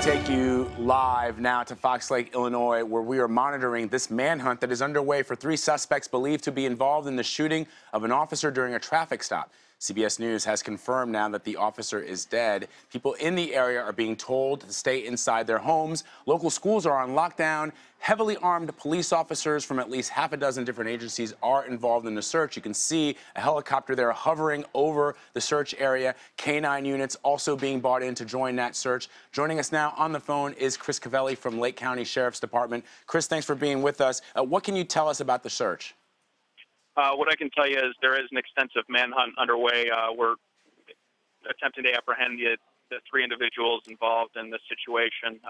Take you live now to Fox Lake, Illinois, where we are monitoring this manhunt that is underway for 3 suspects believed to be involved in the shooting of an officer during a traffic stop. CBS News has confirmed now that the officer is dead. People in the area are being told to stay inside their homes. Local schools are on lockdown. Heavily armed police officers from at least half a dozen different agencies are involved in the search. You can see a helicopter there hovering over the search area. K-9 units also being brought in to join that search. Joining us now on the phone is Chris Covelli from Lake County Sheriff's Department. Chris, thanks for being with us. What can you tell us about the search? What I can tell you is there is an extensive manhunt underway. We're attempting to apprehend the 3 individuals involved in this situation.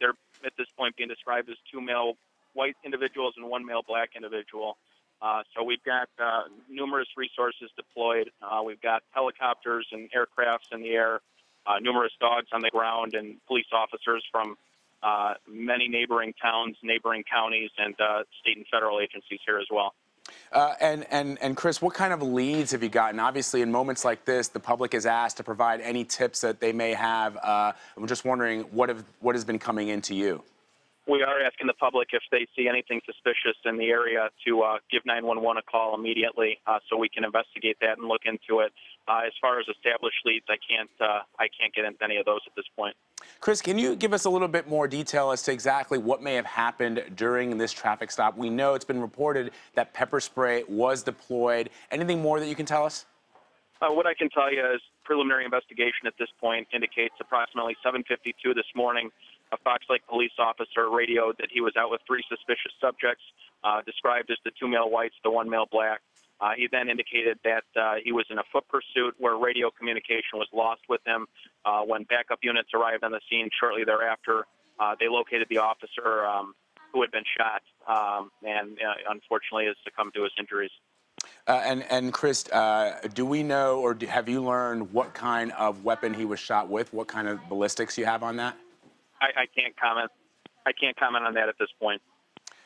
They're at this point being described as 2 male white individuals and 1 male black individual. So we've got numerous resources deployed. We've got helicopters and aircrafts in the air, numerous dogs on the ground, and police officers from many neighboring towns, neighboring counties, and state and federal agencies here as well. And Chris, what kind of leads have you gotten? Obviously, in moments like this, the public is asked to provide any tips that they may have. I'm just wondering what has been coming into you. We are asking the public if they see anything suspicious in the area to give 911 a call immediately so we can investigate that and look into it. As far as established leads, I can't get into any of those at this point. Chris, can you give us a little bit more detail as to exactly what may have happened during this traffic stop? We know it's been reported that pepper spray was deployed. Anything more that you can tell us? What I can tell you is preliminary investigation at this point indicates approximately 7:52 this morning, a Fox Lake police officer radioed that he was out with 3 suspicious subjects, described as the 2 male whites, the 1 male black. He then indicated that he was in a foot pursuit where radio communication was lost with him. When backup units arrived on the scene shortly thereafter, they located the officer who had been shot and unfortunately has succumbed to his injuries. And Chris, do we know or have you learned what kind of weapon he was shot with? What kind of ballistics you have on that? I can't comment. I can't comment on that at this point.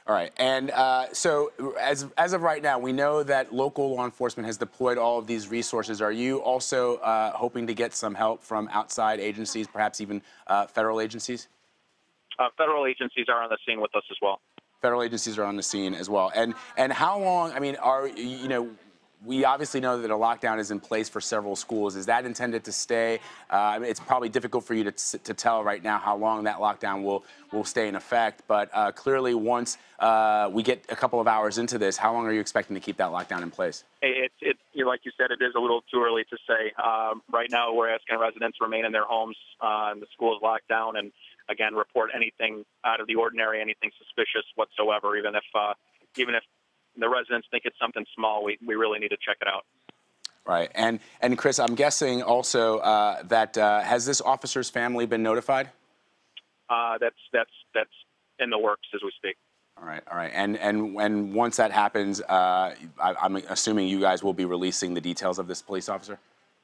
All right. And so as of right now, we know that local law enforcement has deployed all of these resources. Are you also hoping to get some help from outside agencies, perhaps even federal agencies? Federal agencies are on the scene with us as well. Federal agencies are on the scene as well. And how long, I mean, we obviously know that a lockdown is in place for several schools. Is that intended to stay? I mean, it's probably difficult for you to tell right now how long that lockdown will stay in effect. But clearly, once we get a couple of hours into this, how long are you expecting to keep that lockdown in place? Like you said, it is a little too early to say. Right now, we're asking residents to remain in their homes. And the school is locked down, and again, report anything out of the ordinary, anything suspicious whatsoever, even if the residents think it's something small, we really need to check it out. Right. And Chris, I'm guessing also that has this officer's family been notified? That's in the works as we speak. All right. All right. And once that happens, I'm assuming you guys will be releasing the details of this police officer?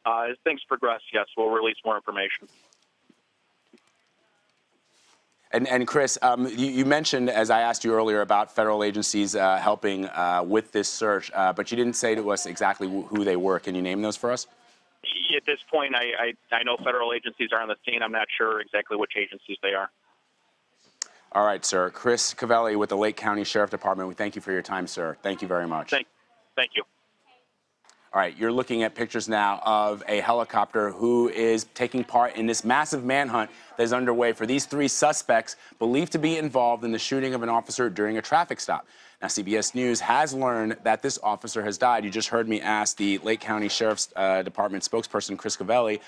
As things progress, yes, we'll release more information. And Chris, you mentioned, as I asked you earlier, about federal agencies helping with this search, but you didn't say to us exactly who they were. Can you name those for us? At this point, I know federal agencies are on the scene. I'm not sure exactly which agencies they are. All right, sir. Chris Covelli with the Lake County Sheriff Department. We thank you for your time, sir. Thank you very much. Thank you. All right, you're looking at pictures now of a helicopter who is taking part in this massive manhunt that is underway for these 3 suspects believed to be involved in the shooting of an officer during a traffic stop. Now, CBS News has learned that this officer has died. You just heard me ask the Lake County Sheriff's Department spokesperson, Chris Covelli,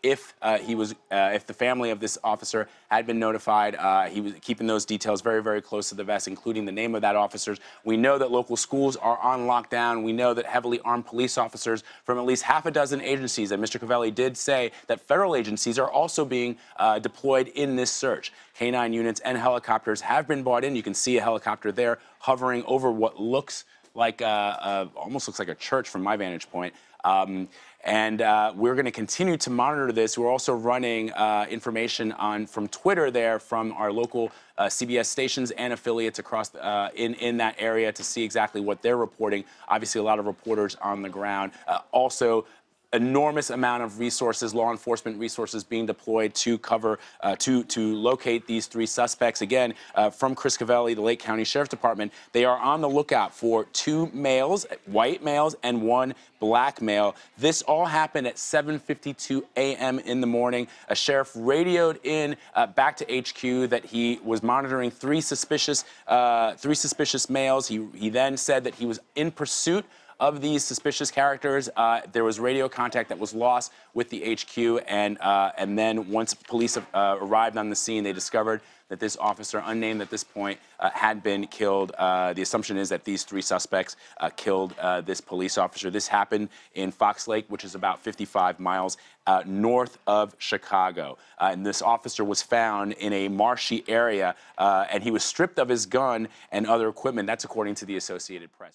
if the family of this officer had been notified. He was keeping those details very, very close to the vest, including the name of that officer. We know that local schools are on lockdown. We know that heavily armed police officers from at least half a dozen agencies, and Mr. Covelli did say that federal agencies are also being deployed in this search. K-9 units and helicopters have been brought in. You can see a helicopter there hovering over what looks like almost looks like a church from my vantage point. We're going to continue to monitor this. We're also running information from Twitter there from our local CBS stations and affiliates across in that area to see exactly what they're reporting. Obviously, a lot of reporters on the ground. Also, enormous amount of resources, law enforcement resources being deployed to cover, to locate these three suspects. Again, from Chris Covelli, the Lake County Sheriff's Department, they are on the lookout for 2 males, white males, and 1 black male. This all happened at 7:52 a.m. in the morning. A sheriff radioed in back to HQ that he was monitoring 3 suspicious males. He then said that he was in pursuit of these suspicious characters. There was radio contact that was lost with the HQ, and then once police arrived on the scene, they discovered that this officer, unnamed at this point, had been killed. The assumption is that these 3 suspects killed this police officer. This happened in Fox Lake, which is about 55 miles north of Chicago. And this officer was found in a marshy area, and he was stripped of his gun and other equipment. That's according to the Associated Press.